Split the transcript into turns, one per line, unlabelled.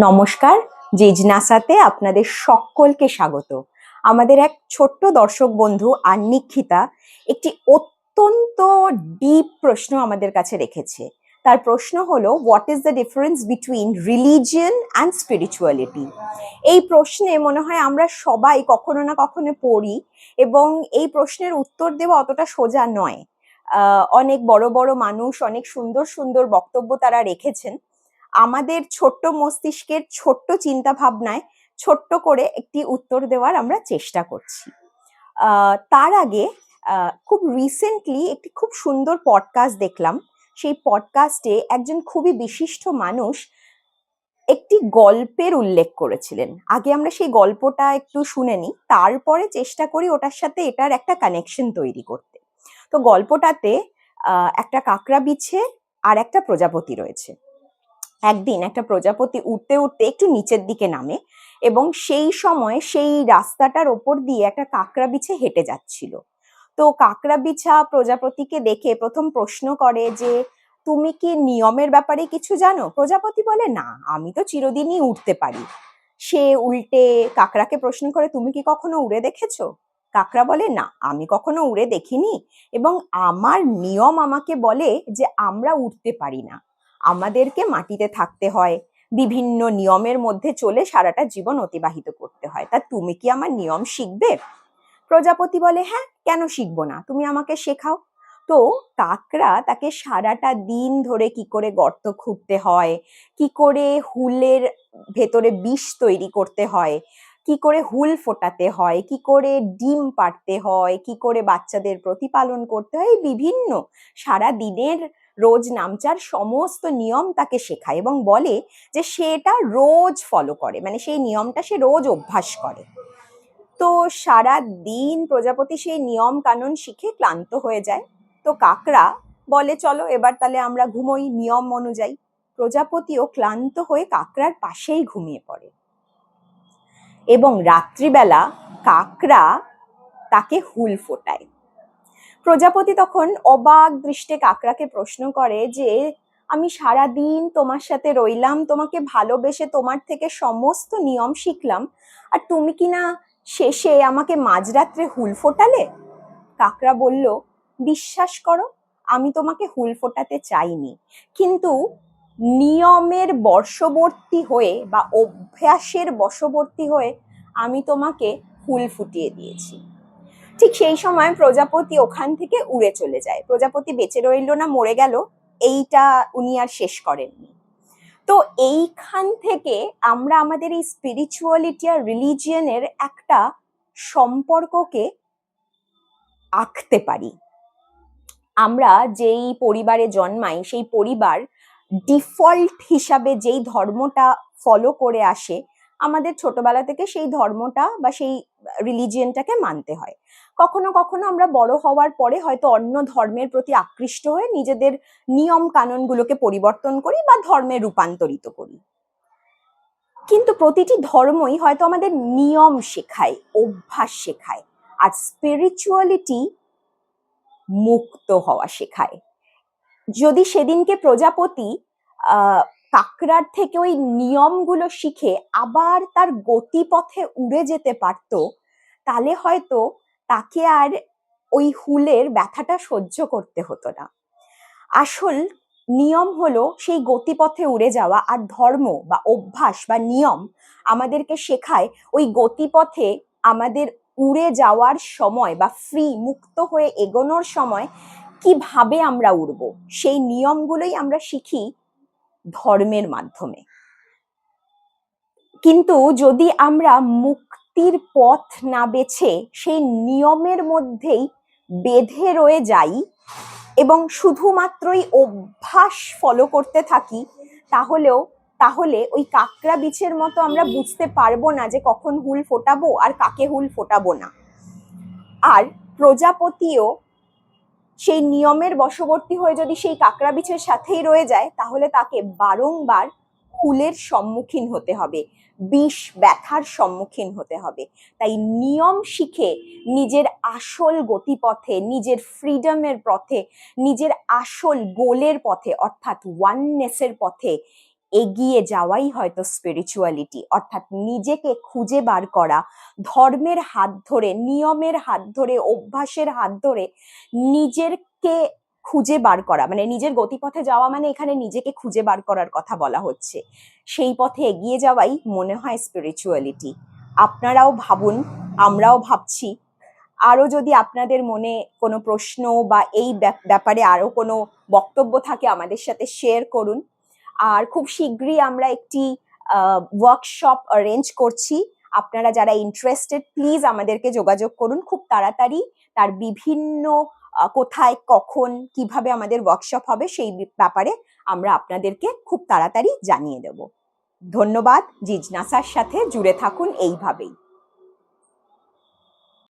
নমস্কার, জিজ্ঞাসাতে আপনাদের সকলকে স্বাগত। আমাদের এক ছোট্ট দর্শক বন্ধু আন্নিক্ষিতা একটি অত্যন্ত ডিপ প্রশ্ন আমাদের কাছে রেখেছে। তার প্রশ্ন হলো, what is the difference between religion and spirituality? এই প্রশ্নে মনে হয় আমরা সবাই কখনো না কখনো পড়ি, এবং এই প্রশ্নের উত্তর দেওয়া অতটা সোজা নয়। অনেক বড় বড় মানুষ অনেক সুন্দর সুন্দর বক্তব্য তারা রেখেছেন। আমাদের ছোট্ট মস্তিষ্কের ছোট্ট চিন্তা ভাবনায় ছোট্ট করে একটি উত্তর দেওয়ার আমরা চেষ্টা করছি। তার আগে খুব রিসেন্টলি একটি খুব সুন্দর পডকাস্ট দেখলাম। সেই পডকাস্টে একজন খুবই বিশিষ্ট মানুষ একটি গল্পের উল্লেখ করেছিলেন। আগে আমরা সেই গল্পটা একটু শুনে নিই, তারপরে চেষ্টা করি ওটার সাথে এটার একটা কানেকশন তৈরি করতে। তো গল্পটাতে একটা কাকড়া বিছে আর একটা প্রজাপতি রয়েছে। একদিন একটা প্রজাপতি উঠতে উঠতে একটু নিচের দিকে নামে, এবং সেই সময় সেই রাস্তাটার ওপর দিয়ে একটা কাকড়া বিছে হেঁটে যাচ্ছিল। তো কাকড়া বিছা প্রজাপতিকে দেখে প্রথম প্রশ্ন করে যে, তুমি কি নিয়মের ব্যাপারে কিছু জানো? প্রজাপতি বলে, না, আমি তো চিরদিনই উঠতে পারি। সে উল্টে কাকড়াকে প্রশ্ন করে, তুমি কি কখনো উড়ে দেখেছো? কাকড়া বলে, না, আমি কখনো উড়ে দেখিনি, এবং আমার নিয়ম আমাকে বলে যে আমরা উঠতে পারি না, আমাদেরকে মাটিতে থাকতে হয়, বিভিন্ন নিয়মের মধ্যে চলে সারাটা জীবন অতিবাহিত করতে হয়। তা তুমি কি আমার নিয়ম শিখবে? প্রজাপতি বলে, হ্যাঁ, কেন শিখবো না, তুমি আমাকে শেখাও। তো কাকড়া তাকে সারাটা দিন ধরে কি করে গর্ত খুঁড়তে হয়, কি করে হুলের ভেতরে বিষ তৈরি করতে হয়, কি করে হুল ফোটাতে হয়, কি করে ডিম পাড়তে হয়, কি করে বাচ্চাদের প্রতিপালন করতে হয়, বিভিন্ন সারা দিনের রোজ নামচার সমস্ত নিয়ম তাকে শেখায়, এবং বলে যে সেটা রোজ ফলো করে, মানে সেই নিয়মটা সে রোজ অভ্যাস করে। তো সারা দিন প্রজাপতি সেই নিয়ম কানুন শিখে ক্লান্ত হয়ে যায়। তো কাকড়া বলে, চলো এবার তাহলে আমরা ঘুমোই নিয়ম অনুযায়ী। প্রজাপতিও ক্লান্ত হয়ে কাকড়ার পাশেই ঘুমিয়ে পড়ে, এবং রাত্রিবেলা কাকড়া তাকে হুল ফোটায়। প্রজাপতি তখন অবাক দৃষ্টে কাকড়াকে প্রশ্ন করে যে, আমি সারা দিন তোমার সাথে রইলাম, তোমাকে ভালোবেসে তোমার থেকে সমস্ত নিয়ম শিখলাম, আর তুমি কিনা শেষে আমাকে মাঝরাত্রে হুল ফোটালে? কাকড়া বলল, বিশ্বাস করো, আমি তোমাকে হুল ফোটাতে চাইনি, কিন্তু নিয়মের বশবর্তী হয়ে বা অভ্যাসের বশবর্তী হয়ে আমি তোমাকে হুল ফুটিয়ে দিয়েছি। ঠিক সেই সময় প্রজাপতি ওখান থেকে উড়ে চলে যায়। প্রজাপতি বেঁচে রইল না, মরে গেল, এইটা উনি আর শেষ করেননি। তো এইখান থেকে আমরা আমাদের এই স্পিরিচুয়ালিটি আর রিলিজিয়নের একটা সম্পর্ককে আঁকতে পারি। আমরা যেই পরিবারে জন্মাই, সেই পরিবার ডিফল্ট হিসাবে যেই ধর্মটা ফলো করে আসে, আমাদের ছোটবেলা থেকে সেই ধর্মটা বা সেই রিলিজিয়নটাকে মানতে হয়। কখনো কখনো আমরা বড় হওয়ার পরে হয়তো অন্য ধর্মের প্রতি আকৃষ্ট হয়ে নিজেদের নিয়ম কানুনগুলোকে পরিবর্তন করি বা ধর্মে রূপান্তরিত করি। কিন্তু প্রতিটি ধর্মই হয়তো আমাদের নিয়ম শেখায়, অভ্যাস শেখায়, আর স্পিরিচুয়ালিটি মুক্ত হওয়া শেখায়। যদি সেদিনকে প্রজাপতি কাকড়ার থেকে ওই নিয়মগুলো শিখে আবার তার গতিপথে উড়ে যেতে পারত, তাহলে হয়তো তাকে আর ওই হুলের ব্যথাটা সহ্য করতে হতো না। আসল নিয়ম হলো সেই গতিপথে উড়ে যাওয়া, আর ধর্ম বা অভ্যাস বা নিয়ম আমাদেরকে শেখায় ওই গতিপথে আমাদের উড়ে যাওয়ার সময় বা ফ্রি মুক্ত হয়ে এগোনোর সময় কিভাবে আমরা উড়ব, সেই নিয়মগুলোই আমরা শিখি ধর্মের মাধ্যমে। কিন্তু যদি আমরা মুক্তির পথ না বেছে সেই নিয়মের মধ্যেই বেঁধে রয়ে যাই এবং শুধুমাত্রই অভ্যাস ফলো করতে থাকি, তাহলে ওই কাকড়া বিছের মতো আমরা বুঝতে পারবো না যে কখন হুল ফোটাবো আর কাকে হুল ফোটাবো না। আর প্রজাপতিও সেই নিয়মের বশবর্তী হয়ে যদি সেই কাকড়া বিছের সাথেই রয়ে যায়, তাহলে তাকে বারংবার হুলের সম্মুখীন হতে হবে, বিষ ব্যথার সম্মুখীন হতে হবে। তাই নিয়ম শিখে নিজের আসল গতিপথে, নিজের ফ্রিডমের পথে, নিজের আসল গোলের পথে অর্থাৎ ওয়াননেসের পথে এগিয়ে যাওয়াই হয়তো স্পিরিচুয়ালিটি, অর্থাৎ নিজেকে খুঁজে বার করা, ধর্মের হাত ধরে, নিয়মের হাত ধরে, অভ্যাসের হাত ধরে নিজেকে খুঁজে বার করা, মানে নিজের গতিপথে যাওয়া, মানে এখানে নিজেকে খুঁজে বার করার কথা বলা হচ্ছে। সেই পথে এগিয়ে যাওয়াই মনে হয় স্পিরিচুয়ালিটি। আপনারাও ভাবুন, আমরাও ভাবছি। আরো যদি আপনাদের মনে কোনো প্রশ্ন বা এই ব্যাপারে আরো কোনো বক্তব্য থাকে আমাদের সাথে শেয়ার করুন। আর খুব শীঘ্রই আমরা একটি ওয়ার্কশপ অ্যারেঞ্জ করছি। আপনারা যারা ইন্টারেস্টেড প্লিজ আমাদেরকে যোগাযোগ করুন খুব তাড়াতাড়ি। তার বিভিন্ন কোথায়, কখন, কিভাবে আমাদের ওয়ার্কশপ হবে সেই ব্যাপারে আমরা আপনাদেরকে খুব তাড়াতাড়ি জানিয়ে দেব। ধন্যবাদ। জিজ্ঞাসার সাথে জুড়ে থাকুন এইভাবেই।